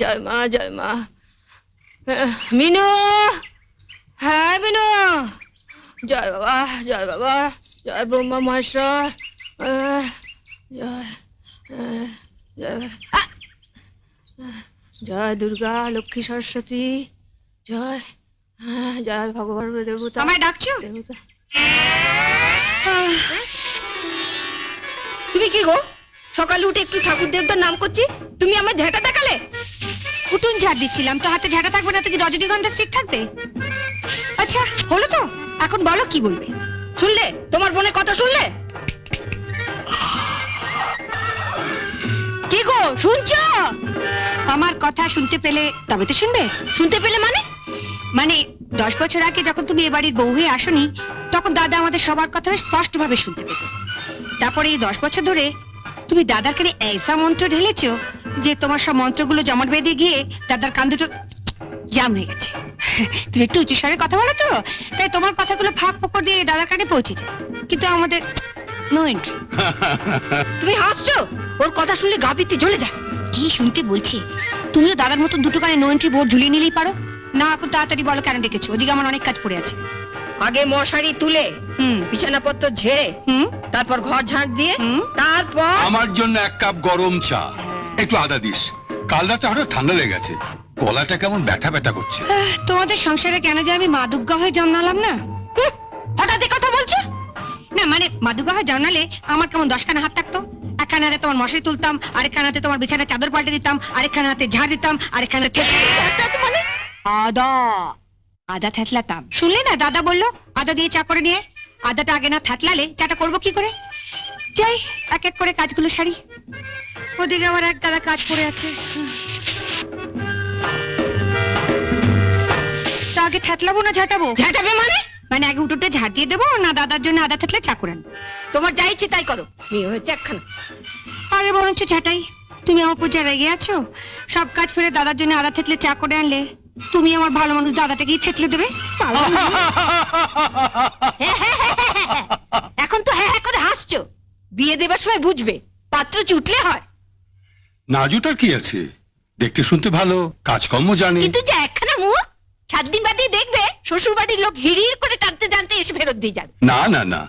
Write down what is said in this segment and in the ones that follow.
জয় মা জয় মা। মিনু, হ্যাঁ মিনু, জয় বাবা জয় বাবা, জয় ব্রহ্মা মহেশ্বর, জয় জয় জয় দুর্গা লক্ষ্মী সরস্বতী, জয় জয় ভগবান দেবতা। আমায় ডাকছো? দেবতা। তুমি কি গো, সকালে উঠে একটু ঠাকুর দেবতার নাম করছি, তুমি আমার ঝাঁটা দেখালে? উঠুন ঝাড় দিচ্ছিলাম, তো হাতে ঝাঁটা থাকবে না তো কি রজনীগন্ধা স্টিক থাকবে? আচ্ছা হলো তো, এখন বলো কি বলবে। শুনলে তোমার বোনের কথা শুনলে? কি গো শুনছো? আমার কথা শুনতে পেলে তবে তো শুনবে। শুনতে পেলে মানে? মানে 10 বছর আগে যখন তুমি এ বাড়ির বউ হয়ে আসনি, তখন দাদা আমাদের সবার কথা স্পষ্ট ভাবে শুনতে পেত। তারপরে এই 10 বছর ধরে তুমি দাদার কানে ऐसा মন্ত্র ঢেলেছো যে তোমার সব মন্ত্রগুলো জমাট বেঁধে গিয়ে দাদার কান দুটো জাম হয়ে গেছে। তুমি একটু উঁচু স্বরে কথা বলো তো, তাই তোমার কথাগুলো ফাঁক ফোকর দিয়ে দাদার কানে পৌঁছে যায়, কিন্তু আমাদের নো এন্ট্রি। তুমি হাসছো? ওর কথা শুনলে গা পিত্তে জ্বলে যায়। কি শুনতে বলছি? তুমিও দাদার মতন দুটো কানে নো এন্ট্রি বোর্ড ঝুলিয়ে নিলেই পারো না। এখন তাড়াতাড়ি বলো কেন ডেকেছো? ওদিকে আমার অনেক কাজ পড়ে আছে। আগে মশারি তুলে, বিছানাপত্র ঝেড়ে, তারপর ঘর ঝাড় দিয়ে, তারপর আমার জন্য 1 কাপ গরম চা, একটু আদা দিস। কাল রাতে হঠাৎ ঠান্ডা লেগে গেছে, গলাটা কেমন ব্যথা ব্যথা করছে। তোমাদের সংসারে কেন যে আমি মা দুর্গা হয়ে জন্মালাম না? হঠাৎ এই কথা বলছো? না মানে মা দুর্গা হয়ে জন্মালে আমার কেমন 10খানা হাত থাকতো। একখানা হাতে তোমার মশারি তুলতাম, আরেকখানা হাতে তোমার বিছানার চাদর পাল্টে দিতাম, আরেকখানা হাতে ঝাড় দিতাম, আরেকখানা মানে আদা আদা থেতলাতাম। শুনলে না দাদা বললো আদা দিয়ে চা করে নিয়ে। আদাটা আগে না থেতলালে চাটা করবো কি করে? যাই এক এক করে কাজগুলো সারি। ওদিকে আমার এক দাদা কাজ পড়ে আছে। তা আগে থেতলাবো না ঝাঁটাবো? ঝাঁটাবে মানে? মানে আগে উঠোটা ঝাঁট দিয়ে দেবো না দাদার জন্য আদা থেতলে চা করে আনবো? তোমার যা ইচ্ছে তাই করো, মেয়ে হয়েছে একখানা। আরে বরঞ্চ ঝাঁটাই। তুমি আমার পূজা রেগে আছো? সব কাজ ফেলে দাদার জন্য আদা থেতলে চা করে আনলে তুমি আমার ভালো মানুষ দাদাটাকেই থেতলে দেবে। এখন তো হ্যাঁ হ্যাঁ করে হাসছো, বিয়ে দেবার সময় বুঝবে পাত্র চুটলে হয়। নাজুটার কি আছে, দেখতে শুনতে ভালো, কাজকর্ম জানে। কিন্তু যে একখানা মুখ, 7 দিন বাদে দেখবে শ্বশুর বাড়ির লোক হিড়ির করে টানতে টানতে এসে ফেরত দিয়ে যাবে। না না না,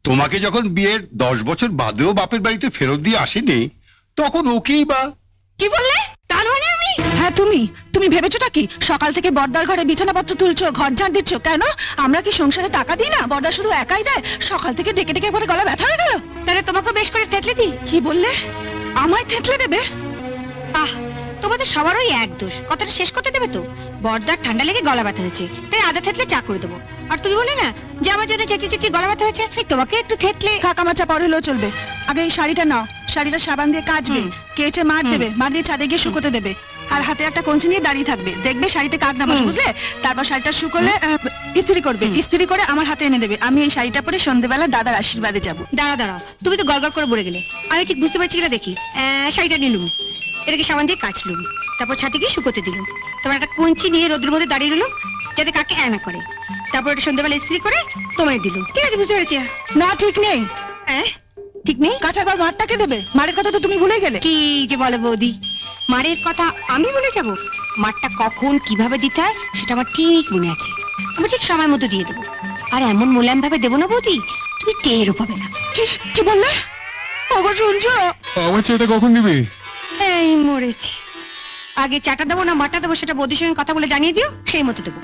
তোমাকে যখন বিয়ের 10 বছর বাদেও বাপের বাড়িতে ফেরত দিয়ে আসেনি, তখন ওকেই বা। কি বললে? তার মানে আমি? হ্যাঁ তুমি ভেবেছোটা কি সকাল থেকে বর্দার ঘরে বিছানাপত্র তুলছো, ঘর ঝাড় দিচ্ছ? কেন আমরা কি সংসারে টাকা দিই না? বর্দা শুধু একাই দেয়? সকাল থেকে ডেকে ডেকে পরে গলা ব্যথা হয়ে গেল। তাহলে তোমাকে বেশ করে থেতলে দিই। কি বললে? আমায় থেতলে দেবে? আহ তোমাদের সবারই এক দোষ। কথাটা শেষ করতে দেবে তো? বর্দার ঠান্ডা লেগে গলা ব্যথা হয়েছে, তাই আদা থেতলে চা করে দেবো। আর তুমি বলে না যে আমার জন্য চেঁচি চেঁচি গলা ব্যথা হয়েছে, তোমাকে একটু থেতলে। কাকা মাচা পর হলেও চলবে, আগে এই শাড়িটা নাও। শাড়িটা সাবান দিয়ে কাচবে, কেচে মার দেবে, মার দিয়ে ছাদে গিয়ে শুকোতে দেবে। আর হাতে একটা কঞ্চি নিয়ে দাঁড়িয়ে থাকবে, দেখবে শাড়িতে কাক না বসে, বুঝলে? তারপর শাড়িটা শুকোলে ইস্ত্রি করবে, ইস্ত্রি করে আমার হাতে এনে দেবে। আমি এই শাড়িটা পরে সন্ধ্যেবেলা দাদার আশীর্বাদে যাবো। দাঁড়াও, তুমি তো গড়গড় করে বলে গেলে, আমি ঠিক বুঝতে পারছি কিনা দেখি। শাড়িটা নিলুম, এটাকে সাবান দিয়ে কাচলুম, তারপর ছাদে গিয়ে শুকোতে দিলুম। তারপর একটা কঞ্চি নিয়ে রোদের মধ্যে দাঁড়িয়ে রইল যাতে কাকে না করে। তারপর এটা সন্ধ্যেবেলা ইস্ত্রি করে তোমায় দিলুম। ঠিক আছে, বুঝতে পেরেছি। না ঠিক নেই। ঠিক নেই? কাঁচার পর মারটাকে দেবে? মারের কথা তো তুমি ভুলে গেলে। কি যে বলে বৌদি, মারের কথা আমি বলে যাব? মারটা কখন কিভাবে দিতে হয় সেটা আমার ঠিক মনে আছে। আমি ঠিক সময় মতো দিয়ে দেবো। আর এমন মোলায়েম ভাবে দেবো না বৌদি, তুমি টেরও পাবে না। কি বললে? আবার শুনছো? আমার চাটা কখন দিবে? এই মরেছি। আগে চাটা দেবো না মাটা দেবো সেটা বৌদির সঙ্গে কথা বলে জানিয়ে দিও, সেই মতো দেবো।